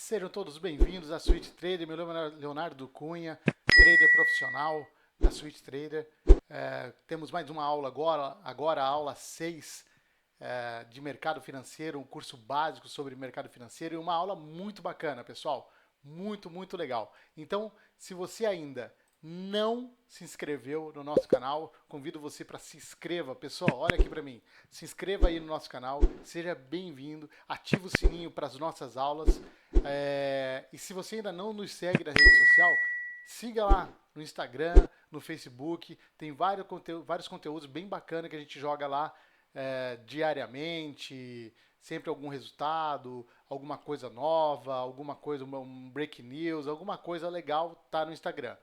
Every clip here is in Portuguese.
Sejam todos bem-vindos à Switch Trader. Meu nome é Leonardo Cunha, trader profissional da Switch Trader. Temos mais uma aula agora a aula 6 de mercado financeiro, um curso básico sobre mercado financeiro e uma aula muito bacana, pessoal. Muito legal. Então, se você ainda não se inscreveu no nosso canal, convido você para se inscreva. Pessoal, olha aqui para mim. Se inscreva aí no nosso canal, seja bem-vindo, ative o sininho para as nossas aulas. E se você ainda não nos segue na rede social, siga lá no Instagram, no Facebook. Tem vários conteúdos bem bacanas que a gente joga lá diariamente, sempre algum resultado, alguma coisa nova, alguma coisa, um break news, alguma coisa legal tá no Instagram.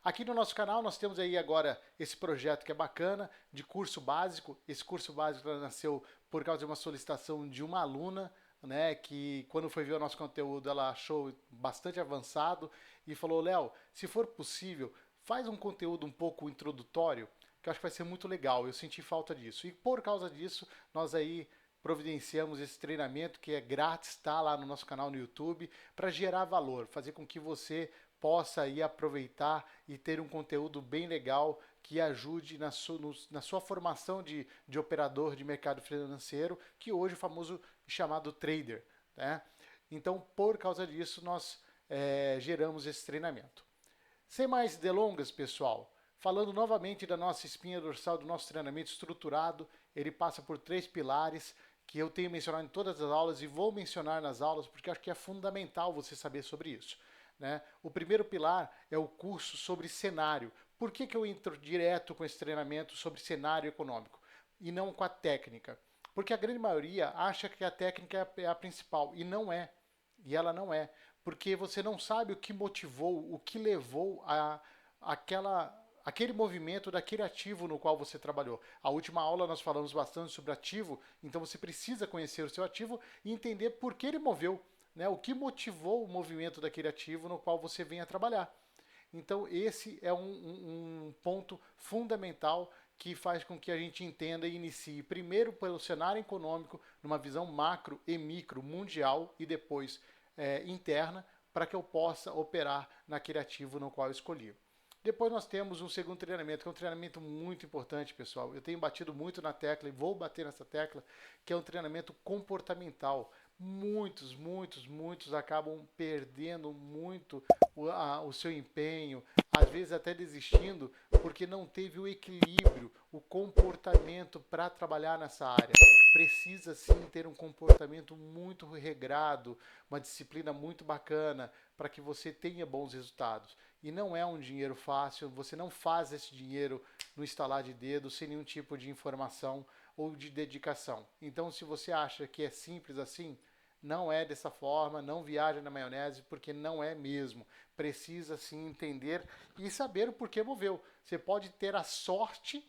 Aqui no nosso canal nós temos aí agora esse projeto que é bacana, de curso básico. Esse curso básico nasceu por causa de uma solicitação de uma aluna, né, que quando foi ver o nosso conteúdo ela achou bastante avançado e falou: Léo, se for possível, faz um conteúdo um pouco introdutório, que eu acho que vai ser muito legal. Eu senti falta disso. E por causa disso, nós aí providenciamos esse treinamento que é grátis, está lá no nosso canal no YouTube, para gerar valor, fazer com que você possa aí aproveitar e ter um conteúdo bem legal que ajude na sua formação de operador de mercado financeiro, que hoje é o famoso chamado trader, né? Então, por causa disso, nós geramos esse treinamento. Sem mais delongas, pessoal, falando novamente da nossa espinha dorsal, do nosso treinamento estruturado, ele passa por 3 pilares que eu tenho mencionado em todas as aulas e vou mencionar nas aulas porque acho que é fundamental você saber sobre isso, né? O primeiro pilar é o curso sobre cenário. Por que eu entro direto com esse treinamento sobre cenário econômico e não com a técnica? Porque a grande maioria acha que a técnica é a principal e não é. E ela não é. Porque você não sabe o que motivou, o que levou aquele movimento daquele ativo no qual você trabalhou. A última aula nós falamos bastante sobre ativo, então você precisa conhecer o seu ativo e entender por que ele moveu, né? O que motivou o movimento daquele ativo no qual você vem a trabalhar. Então, esse é um ponto fundamental que faz com que a gente entenda e inicie primeiro pelo cenário econômico, numa visão macro e micro mundial e depois interna, para que eu possa operar naquele ativo no qual eu escolhi. Depois nós temos um segundo treinamento, que é um treinamento muito importante, pessoal. Eu tenho batido muito na tecla e vou bater nessa tecla, que é um treinamento comportamental. Muitos acabam perdendo muito o seu empenho, às vezes até desistindo, porque não teve o equilíbrio, o comportamento para trabalhar nessa área. Precisa sim ter um comportamento muito regrado, uma disciplina muito bacana para que você tenha bons resultados. E não é um dinheiro fácil, você não faz esse dinheiro no estalar de dedos sem nenhum tipo de informação ou de dedicação. Então, se você acha que é simples assim, não é dessa forma, não viaja na maionese, porque não é mesmo. Precisa sim entender e saber o porquê moveu. Você pode ter a sorte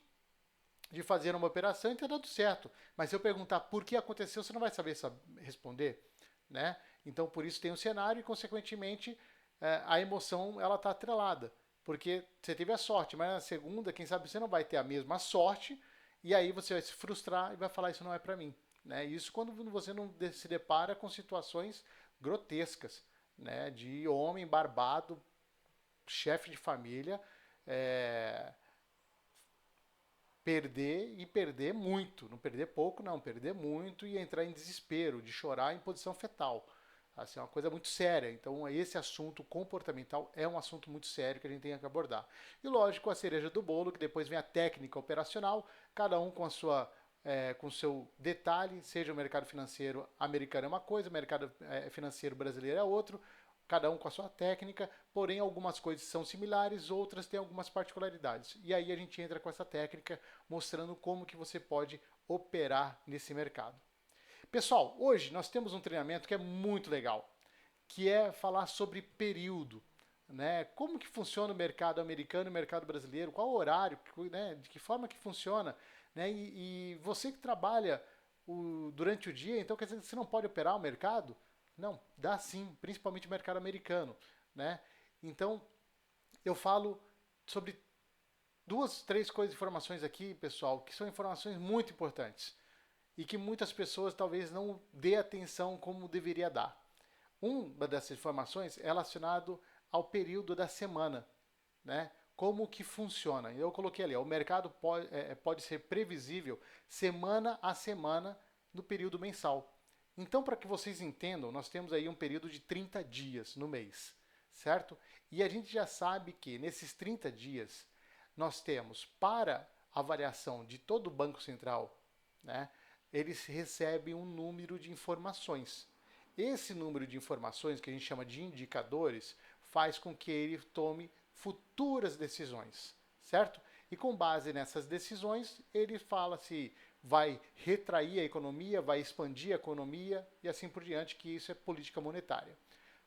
de fazer uma operação e ter dado certo, mas se eu perguntar por que aconteceu, você não vai saber responder, né? Então, por isso tem um cenário e, consequentemente, a emoção ela está atrelada, porque você teve a sorte, mas na segunda, quem sabe você não vai ter a mesma sorte e aí você vai se frustrar e vai falar isso não é para mim, né? Isso quando você não se depara com situações grotescas, né? De homem barbado, chefe de família, perder e perder muito, não perder pouco não, perder muito e entrar em desespero, de chorar em posição fetal. Assim, é uma coisa muito séria. Então, esse assunto comportamental é um assunto muito sério que a gente tem que abordar. E lógico, a cereja do bolo, que depois vem a técnica operacional, cada um com a sua com o seu detalhe, seja o mercado financeiro americano é uma coisa, o mercado financeiro brasileiro é outro, cada um com a sua técnica, porém algumas coisas são similares, outras têm algumas particularidades. E aí a gente entra com essa técnica mostrando como que você pode operar nesse mercado. Pessoal, hoje nós temos um treinamento que é muito legal, que é falar sobre período, né? Como que funciona o mercado americano e o mercado brasileiro, qual o horário, né? De que forma que funciona, né? E você que trabalha durante o dia, então quer dizer que você não pode operar o mercado? Não, dá sim, principalmente o mercado americano, né? Então, eu falo sobre três coisas, informações aqui, pessoal, que são informações muito importantes e que muitas pessoas talvez não dê atenção como deveria dar. Uma dessas informações é relacionado ao período da semana, né? Como que funciona. Eu coloquei ali, ó, o mercado pode ser previsível semana a semana no período mensal. Então, para que vocês entendam, nós temos aí um período de 30 dias no mês, certo? E a gente já sabe que nesses 30 dias nós temos para a variação de todo o Banco Central, né, eles recebem um número de informações. Esse número de informações, que a gente chama de indicadores, faz com que ele tome futuras decisões, certo? E com base nessas decisões, ele fala se vai retrair a economia, vai expandir a economia e assim por diante, que isso é política monetária.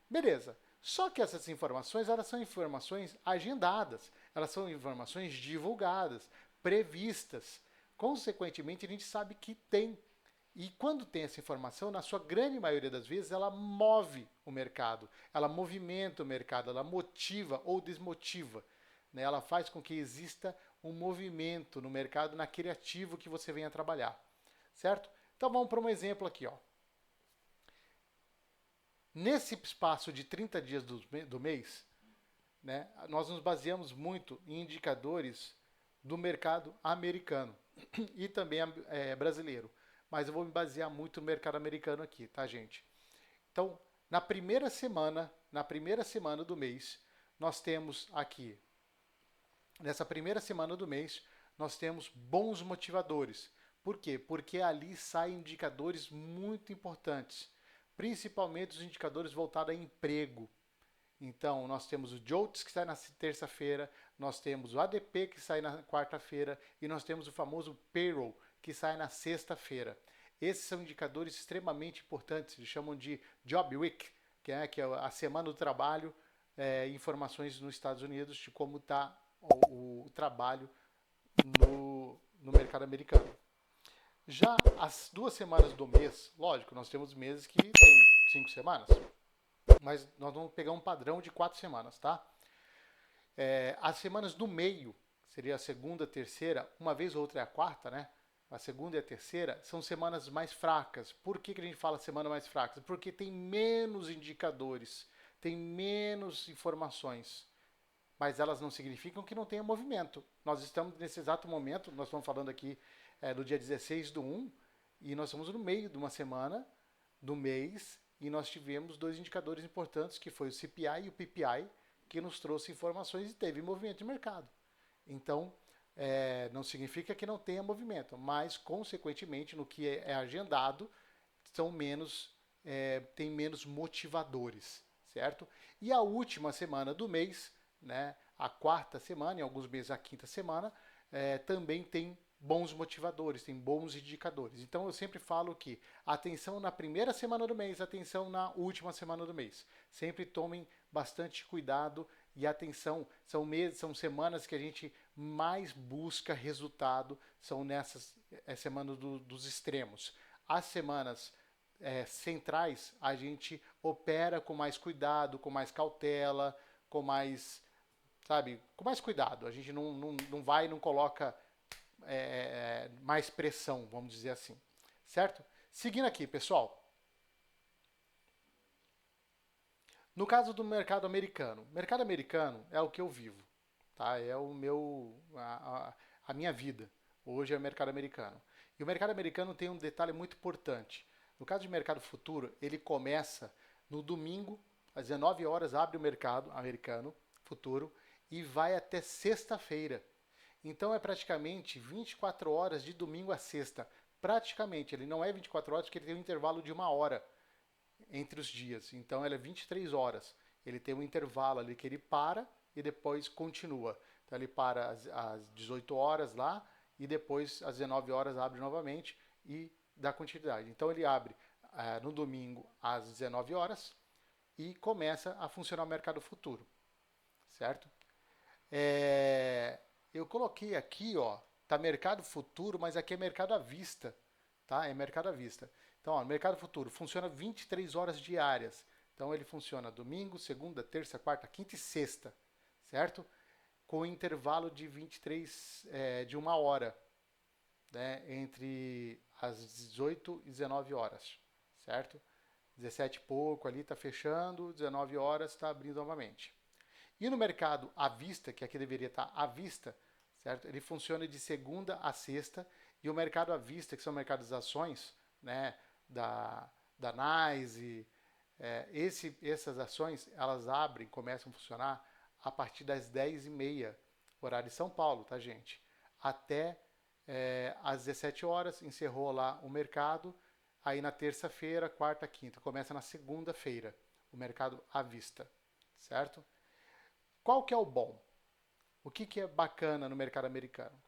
Beleza. Só que essas informações, elas são informações agendadas, elas são informações divulgadas, previstas. Consequentemente, a gente sabe que tem. E quando tem essa informação, na sua grande maioria das vezes, ela move o mercado, ela movimenta o mercado, ela motiva ou desmotiva. Né? Ela faz com que exista um movimento no mercado, naquele ativo que você venha trabalhar. Certo? Então vamos para um exemplo aqui. Ó. Nesse espaço de 30 dias do mês, né, nós nos baseamos muito em indicadores do mercado americano e também brasileiro. Mas eu vou me basear muito no mercado americano aqui, tá, gente? Então, na primeira semana do mês, nós temos aqui, nessa primeira semana do mês, nós temos bons motivadores. Por quê? Porque ali saem indicadores muito importantes, principalmente os indicadores voltados a emprego. Então, nós temos o JOLTS, que sai na terça-feira, nós temos o ADP, que sai na quarta-feira, e nós temos o famoso Payroll, que sai na sexta-feira. Esses são indicadores extremamente importantes, eles chamam de Job Week, que é a semana do trabalho, informações nos Estados Unidos de como está o trabalho no mercado americano. Já as 2 semanas do mês, lógico, nós temos meses que tem 5 semanas, mas nós vamos pegar um padrão de 4 semanas, tá? As semanas do meio, seria a segunda, terceira, uma vez ou outra é a quarta, né? A segunda e a terceira são semanas mais fracas. Por que a gente fala semana mais fraca? Porque tem menos indicadores, tem menos informações. Mas elas não significam que não tenha movimento. Nós estamos nesse exato momento, nós estamos falando aqui do dia 16/1, e nós estamos no meio de uma semana do mês, e nós tivemos 2 indicadores importantes, que foi o CPI e o PPI, que nos trouxe informações e teve movimento de mercado. Então, não significa que não tenha movimento, mas, consequentemente, no que é agendado, tem menos motivadores, certo? E a última semana do mês, né, a quarta semana, em alguns meses a quinta semana, também tem bons motivadores, tem bons indicadores. Então eu sempre falo que atenção na primeira semana do mês, atenção na última semana do mês. Sempre tomem bastante cuidado e atenção. São semanas que a gente mais busca resultado, são nessas semanas dos extremos. As semanas centrais, a gente opera com mais cuidado, com mais cautela, com mais, com mais cuidado. A gente não vai e não coloca mais pressão, vamos dizer assim, certo? Seguindo aqui, pessoal. No caso do mercado americano é o que eu vivo, tá? É o meu, a minha vida. Hoje é o mercado americano. E o mercado americano tem um detalhe muito importante. No caso de mercado futuro, ele começa no domingo, às 19 horas, abre o mercado americano futuro e vai até sexta-feira. Então é praticamente 24 horas de domingo a sexta. Praticamente, ele não é 24 horas porque ele tem um intervalo de 1 hora entre os dias. Então ele é 23 horas. Ele tem um intervalo ali que ele para e depois continua. Então ele para às 18 horas lá e depois às 19 horas abre novamente e dá continuidade. Então ele abre no domingo às 19 horas e começa a funcionar o mercado futuro. Certo? Eu coloquei aqui, ó, tá mercado futuro, mas aqui é mercado à vista, tá? É mercado à vista. Então, ó, mercado futuro funciona 23 horas diárias. Então, ele funciona domingo, segunda, terça, quarta, quinta e sexta, certo? Com intervalo de 23, de 1 hora, né? Entre as 18 e 19 horas, certo? 17 e pouco ali está fechando, 19 horas está abrindo novamente. E no mercado à vista, que aqui deveria estar à vista, certo? Ele funciona de segunda a sexta, e o mercado à vista, que são mercados das ações, né, da NYSE, essas ações, elas abrem, começam a funcionar a partir das 10h30, horário de São Paulo, tá, gente? Até às 17 horas, encerrou lá o mercado, aí na terça-feira, quarta, quinta, começa na segunda-feira, o mercado à vista, certo? Qual que é o bom? O que é bacana no mercado americano?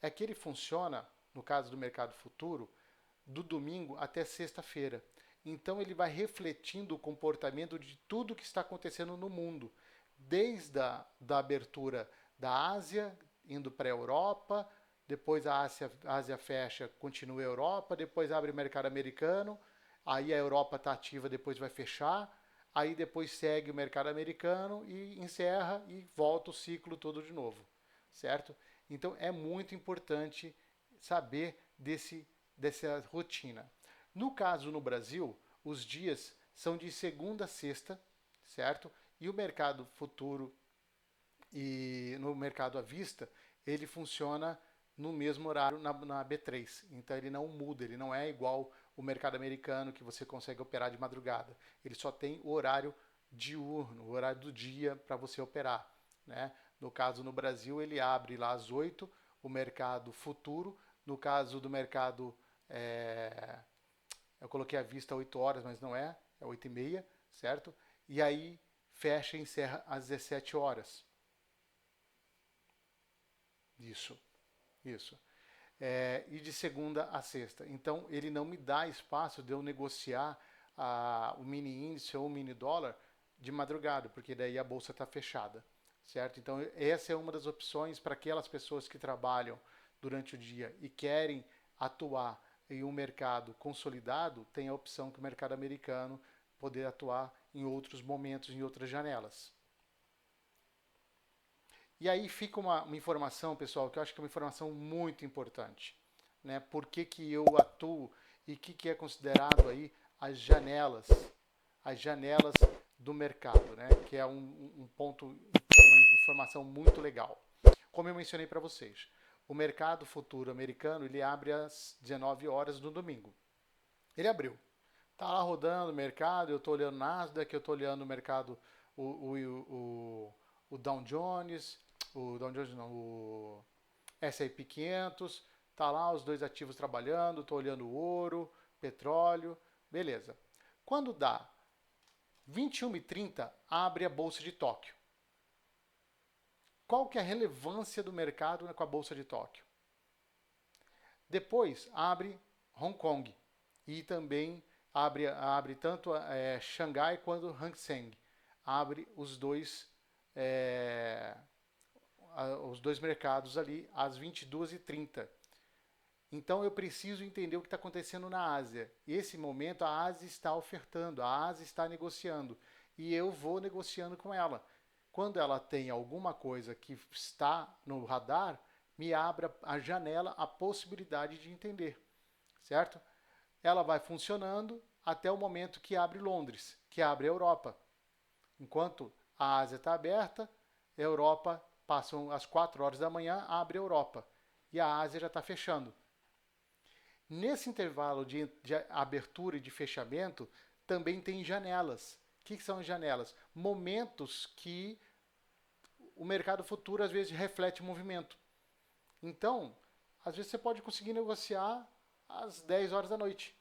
É que ele funciona, no caso do mercado futuro, do domingo até sexta-feira. Então ele vai refletindo o comportamento de tudo que está acontecendo no mundo, desde da abertura da Ásia, indo para a Europa, depois a Ásia fecha, continua a Europa, depois abre o mercado americano, aí a Europa está ativa, depois vai fechar, aí depois segue o mercado americano e encerra e volta o ciclo todo de novo, certo? Então é muito importante saber dessa rotina. No caso no Brasil, os dias são de segunda a sexta, certo? E o mercado futuro e no mercado à vista, ele funciona no mesmo horário na B3. Então ele não muda, ele não é igual o mercado americano que você consegue operar de madrugada. Ele só tem o horário diurno, o horário do dia para você operar, né? No caso no Brasil, ele abre lá às 8, o mercado futuro. No caso do mercado, eu coloquei a vista 8 horas, mas não é 8h30, certo? E aí fecha e encerra às 17 horas. Isso. E de segunda a sexta. Então, ele não me dá espaço de eu negociar o mini índice ou o mini dólar de madrugada, porque daí a bolsa está fechada, certo? Então, essa é uma das opções para aquelas pessoas que trabalham durante o dia e querem atuar em um mercado consolidado, tem a opção que o mercado americano poder atuar em outros momentos, em outras janelas. E aí fica uma informação, pessoal, que eu acho que é uma informação muito importante, né? Por que eu atuo e o que é considerado aí as janelas do mercado, né? Que é um ponto, uma informação muito legal. Como eu mencionei para vocês, o mercado futuro americano ele abre às 19 horas no domingo. Ele abriu. Tá lá rodando o mercado, eu estou olhando o Nasdaq, eu estou olhando o mercado, o Dow Jones, o S&P 500, tá lá os dois ativos trabalhando, estou olhando o ouro, petróleo, beleza. Quando dá 21h30, abre a Bolsa de Tóquio. Qual que é a relevância do mercado com a Bolsa de Tóquio? Depois abre Hong Kong e também abre tanto Xangai quanto Hang Seng. Abre os dois mercados ali às 22h30. Então eu preciso entender o que está acontecendo na Ásia. Esse momento a Ásia está ofertando, a Ásia está negociando e eu vou negociando com ela. Quando ela tem alguma coisa que está no radar, me abra a janela, a possibilidade de entender, certo? Ela vai funcionando até o momento que abre Londres, que abre a Europa. Enquanto a Ásia está aberta, a Europa passam às 4 horas da manhã, abre a Europa e a Ásia já está fechando. Nesse intervalo de abertura e de fechamento, também tem janelas. O que são janelas? Momentos que o mercado futuro às vezes reflete o movimento. Então, às vezes você pode conseguir negociar às 10 horas da noite.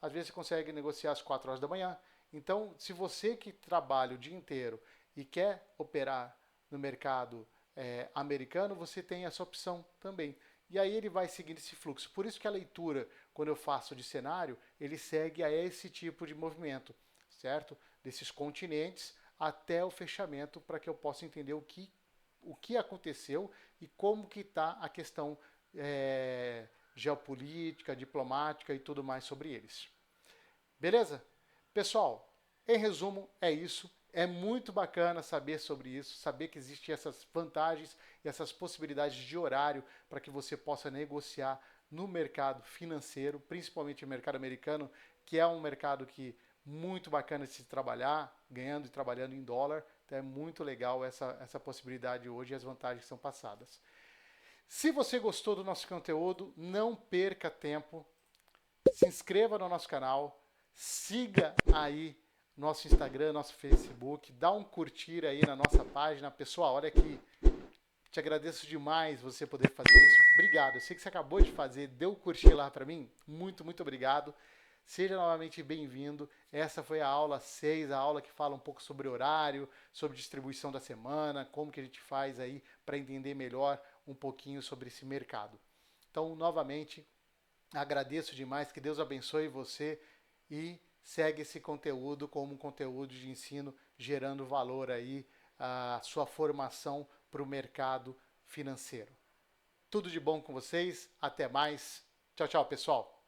Às vezes você consegue negociar às 4 horas da manhã. Então, se você que trabalha o dia inteiro e quer operar no mercado americano, você tem essa opção também. E aí ele vai seguindo esse fluxo. Por isso que a leitura, quando eu faço de cenário, ele segue a esse tipo de movimento, certo? Desses continentes até o fechamento para que eu possa entender o que aconteceu e como que está a questão geopolítica, diplomática e tudo mais sobre eles. Beleza? Pessoal, em resumo, é isso. É muito bacana saber sobre isso, saber que existem essas vantagens e essas possibilidades de horário para que você possa negociar no mercado financeiro, principalmente o mercado americano, que é um mercado que muito bacana de se trabalhar, ganhando e trabalhando em dólar. Então é muito legal essa possibilidade hoje e as vantagens que são passadas. Se você gostou do nosso conteúdo, não perca tempo, se inscreva no nosso canal, siga aí nosso Instagram, nosso Facebook, dá um curtir aí na nossa página. Pessoal, olha aqui, te agradeço demais você poder fazer isso. Obrigado, eu sei que você acabou de fazer, deu um curtir lá para mim. Muito, muito obrigado. Seja novamente bem-vindo. Essa foi a aula 6, a aula que fala um pouco sobre horário, sobre distribuição da semana, como que a gente faz aí para entender melhor um pouquinho sobre esse mercado. Então, novamente, agradeço demais, que Deus abençoe você e segue esse conteúdo como um conteúdo de ensino, gerando valor aí a sua formação para o mercado financeiro. Tudo de bom com vocês, até mais. Tchau, tchau, pessoal.